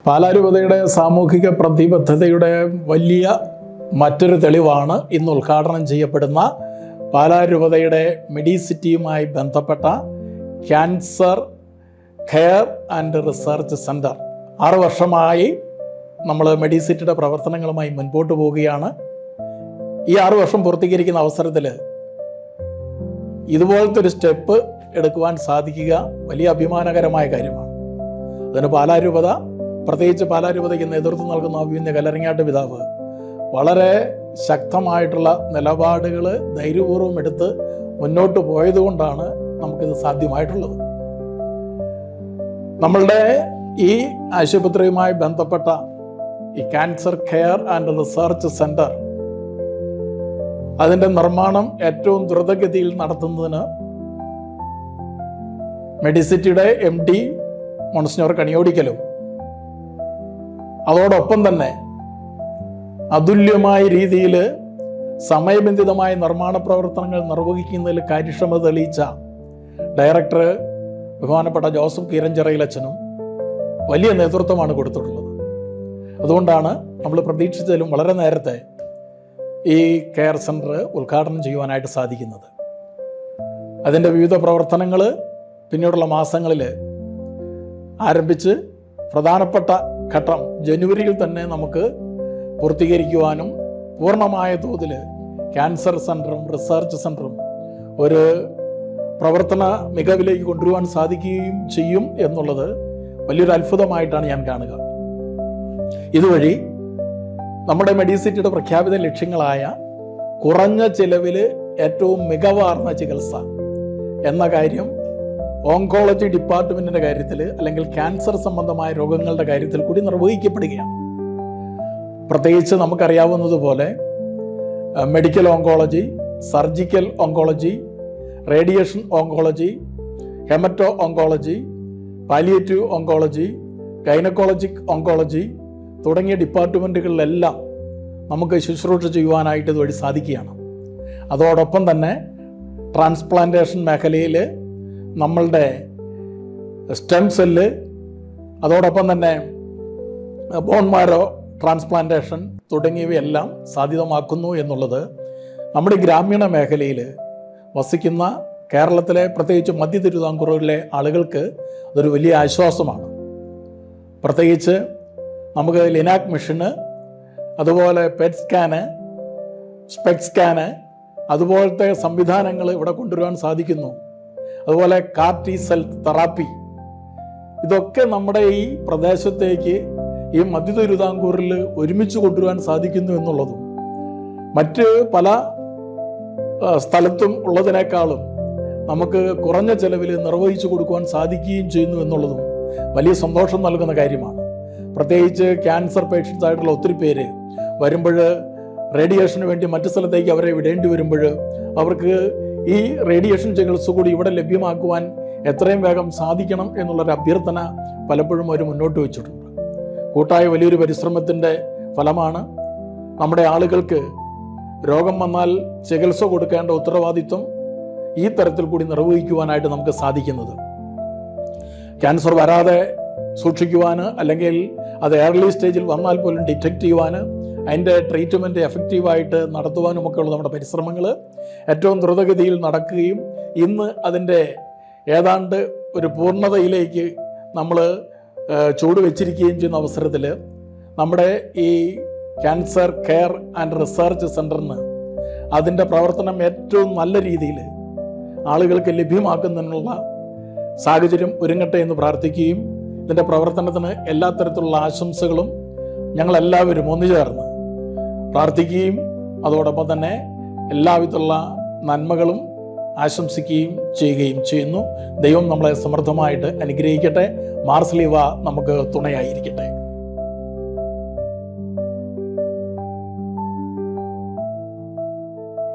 പാലാരൂപതയുടെ സാമൂഹിക പ്രതിബദ്ധതയുടെ വലിയ മറ്റൊരു തെളിവാണ് ഇന്ന് ഉദ്ഘാടനം ചെയ്യപ്പെടുന്ന പാലാരൂപതയുടെ മെഡിസിറ്റിയുമായി ബന്ധപ്പെട്ട cancer care and research centre. 6 വർഷമായി നമ്മൾ മെഡിസിറ്റിയുടെ പ്രവർത്തനങ്ങളുമായി മുൻപോട്ട് പോവുകയാണ്. ഈ 6 വർഷം പൂർത്തീകരിക്കുന്ന അവസരത്തിൽ ഇതുപോലത്തെ ഒരു സ്റ്റെപ്പ് എടുക്കുവാൻ സാധിക്കുക വലിയ അഭിമാനകരമായ കാര്യമാണ്. അതിന് പാലാരൂപത, പ്രത്യേകിച്ച് പാലാരൂപതയ്ക്ക് നേതൃത്വം നൽകുന്ന അഭിമന്യ കല്ലറിങ്ങാട്ട് പിതാവ് വളരെ ശക്തമായിട്ടുള്ള നിലപാടുകൾ ധൈര്യപൂർവ്വം എടുത്ത് മുന്നോട്ട് പോയതുകൊണ്ടാണ് നമുക്കിത് സാധ്യമായിട്ടുള്ളത്. നമ്മളുടെ ഈ ആശുപത്രിയുമായി ബന്ധപ്പെട്ട ഈ cancer care and research centre, അതിൻ്റെ നിർമ്മാണം ഏറ്റവും ദ്രുതഗതിയിൽ നടത്തുന്നതിന് മെഡിസിറ്റിയുടെ MD മോൺസിഞ്ഞോർ കണിയോടിക്കലും അതോടൊപ്പം തന്നെ അതുല്യമായ രീതിയിൽ സമയബന്ധിതമായ നിർമ്മാണ പ്രവർത്തനങ്ങൾ നിർവഹിക്കുന്നതിൽ കാര്യക്ഷമത തെളിയിച്ച ഡയറക്ടർ ബഹുമാനപ്പെട്ട ജോസഫ് കീരഞ്ചിറയിലച്ഛനും വലിയ നേതൃത്വമാണ് കൊടുത്തിട്ടുള്ളത്. അതുകൊണ്ടാണ് നമ്മൾ പ്രതീക്ഷിച്ചതിലും വളരെ നേരത്തെ ഈ കെയർ സെൻറ്റർ ഉദ്ഘാടനം ചെയ്യുവാനായിട്ട് സാധിക്കുന്നത്. അതിൻ്റെ വിവിധ പ്രവർത്തനങ്ങൾ പിന്നീടുള്ള മാസങ്ങളിൽ ആരംഭിച്ച് പ്രധാനപ്പെട്ട ഘട്ടം ജനുവരിയിൽ തന്നെ നമുക്ക് പൂർത്തീകരിക്കുവാനും പൂർണ്ണമായ തോതിൽ ക്യാൻസർ സെൻറ്ററും റിസർച്ച് സെൻറ്ററും ഒരു പ്രവർത്തന മികവിലേക്ക് കൊണ്ടുവരുവാൻ സാധിക്കുകയും ചെയ്യും എന്നുള്ളത് വലിയൊരു അത്ഭുതമായിട്ടാണ് ഞാൻ കാണുക. ഇതുവഴി നമ്മുടെ മെഡിസിറ്റിയുടെ പ്രഖ്യാപിത ലക്ഷ്യങ്ങളായ കുറഞ്ഞ ചിലവിൽ ഏറ്റവും മികവാർന്ന ചികിത്സ എന്ന കാര്യം ഓങ്കോളജി ഡിപ്പാർട്ട്മെൻറ്റിൻ്റെ കാര്യത്തിൽ അല്ലെങ്കിൽ ക്യാൻസർ സംബന്ധമായ രോഗങ്ങളുടെ കാര്യത്തിൽ കൂടി നിർവഹിക്കപ്പെടുകയാണ്. പ്രത്യേകിച്ച് നമുക്കറിയാവുന്നതുപോലെ medical oncology, surgical oncology, radiation oncology, hemato oncology, palliative oncology, gynecologic oncology തുടങ്ങിയ ഡിപ്പാർട്ട്മെൻറ്റുകളിലെല്ലാം നമുക്ക് ശുശ്രൂഷ ചെയ്യുവാനായിട്ട് ഇതുവഴി സാധിക്കുകയാണ്. അതോടൊപ്പം തന്നെ ട്രാൻസ്പ്ലാന്റേഷൻ മേഖലയിൽ നമ്മളുടെ സ്റ്റെം സെല്ല്, അതോടൊപ്പം തന്നെ ബോൺ മാരോ ട്രാൻസ്പ്ലാന്റേഷൻ തുടങ്ങിയവയെല്ലാം സാധ്യതമാക്കുന്നു എന്നുള്ളത് നമ്മുടെ ഗ്രാമീണ മേഖലയിൽ വസിക്കുന്ന കേരളത്തിലെ പ്രത്യേകിച്ച് മധ്യ തിരുവിതാംകൂറിലെ ആളുകൾക്ക് അതൊരു വലിയ ആശ്വാസമാണ്. പ്രത്യേകിച്ച് നമുക്ക് ലിനാക് മിഷന്, അതുപോലെ പെറ്റ് സ്കാന്, സ്പെക് സ്കാന്, അതുപോലത്തെ സംവിധാനങ്ങൾ ഇവിടെ കൊണ്ടുവരുവാൻ സാധിക്കുന്നു. അതുപോലെ CAR-T സെൽ തെറാപ്പി, ഇതൊക്കെ നമ്മുടെ ഈ പ്രദേശത്തേക്ക്, ഈ മധ്യ തിരുവിതാംകൂറിൽ ഒരുമിച്ച് കൊണ്ടുവരുവാൻ സാധിക്കുന്നു എന്നുള്ളതും മറ്റ് പല സ്ഥലത്തും ഉള്ളതിനേക്കാളും നമുക്ക് കുറഞ്ഞ ചെലവിൽ നിർവഹിച്ചു കൊടുക്കുവാൻ സാധിക്കുകയും ചെയ്യുന്നു എന്നുള്ളതും വലിയ സന്തോഷം നൽകുന്ന കാര്യമാണ്. പ്രത്യേകിച്ച് ക്യാൻസർ പേഷ്യൻസ് ആയിട്ടുള്ള ഒത്തിരി പേര് വരുമ്പോൾ റേഡിയേഷന് വേണ്ടി മറ്റു സ്ഥലത്തേക്ക് അവരെ വിടേണ്ടി വരുമ്പോൾ അവർക്ക് ഈ റേഡിയേഷൻ ചികിത്സ കൂടി ഇവിടെ ലഭ്യമാക്കുവാൻ എത്രയും വേഗം സാധിക്കണം എന്നുള്ളൊരു അഭ്യർത്ഥന പലപ്പോഴും അവർ മുന്നോട്ട് വെച്ചിട്ടുണ്ട്. കൂട്ടായ വലിയൊരു പരിശ്രമത്തിൻ്റെ ഫലമാണ് നമ്മുടെ ആളുകൾക്ക് രോഗം വന്നാൽ ചികിത്സ കൊടുക്കേണ്ട ഉത്തരവാദിത്വം ഈ തരത്തിൽ കൂടി നിർവഹിക്കുവാനായിട്ട് നമുക്ക് സാധിക്കുന്നത്. ക്യാൻസർ വരാതെ സൂക്ഷിക്കുവാൻ, അല്ലെങ്കിൽ അത് ഏർലി സ്റ്റേജിൽ വന്നാൽ പോലും ഡിറ്റക്റ്റ് ചെയ്യുവാൻ, അതിൻ്റെ ട്രീറ്റ്മെൻറ്റ് എഫക്റ്റീവായിട്ട് നടത്തുവാനുമൊക്കെയുള്ള നമ്മുടെ പരിശ്രമങ്ങൾ ഏറ്റവും ദ്രുതഗതിയിൽ നടക്കുകയും ഇന്ന് അതിൻ്റെ ഏതാണ്ട് ഒരു പൂർണ്ണതയിലേക്ക് നമ്മൾ ചുവടുവെച്ചിരിക്കുകയും ചെയ്യുന്ന അവസരത്തിൽ നമ്മുടെ ഈ ക്യാൻസർ കെയർ ആൻഡ് റിസർച്ച് സെൻറ്ററിന് അതിൻ്റെ പ്രവർത്തനം ഏറ്റവും നല്ല രീതിയിൽ ആളുകൾക്ക് ലഭ്യമാക്കുന്നതിനുള്ള സാഹചര്യം ഒരുങ്ങട്ടെ എന്ന് പ്രാർത്ഥിക്കുകയും ഇതിൻ്റെ പ്രവർത്തനത്തിന് എല്ലാ തരത്തിലുള്ള ആശംസകളും ഞങ്ങളെല്ലാവരും ഒന്നുചേർന്ന് പ്രാർത്ഥിക്കുകയും അതോടൊപ്പം തന്നെ എല്ലാവിധമുള്ള നന്മകളും ആശംസിക്കുകയും ചെയ്യുകയും ചെയ്യുന്നു. ദൈവം നമ്മളെ സമൃദ്ധമായിട്ട് അനുഗ്രഹിക്കട്ടെ. മാർസ്ലീവ നമുക്ക് തുണയായിരിക്കട്ടെ.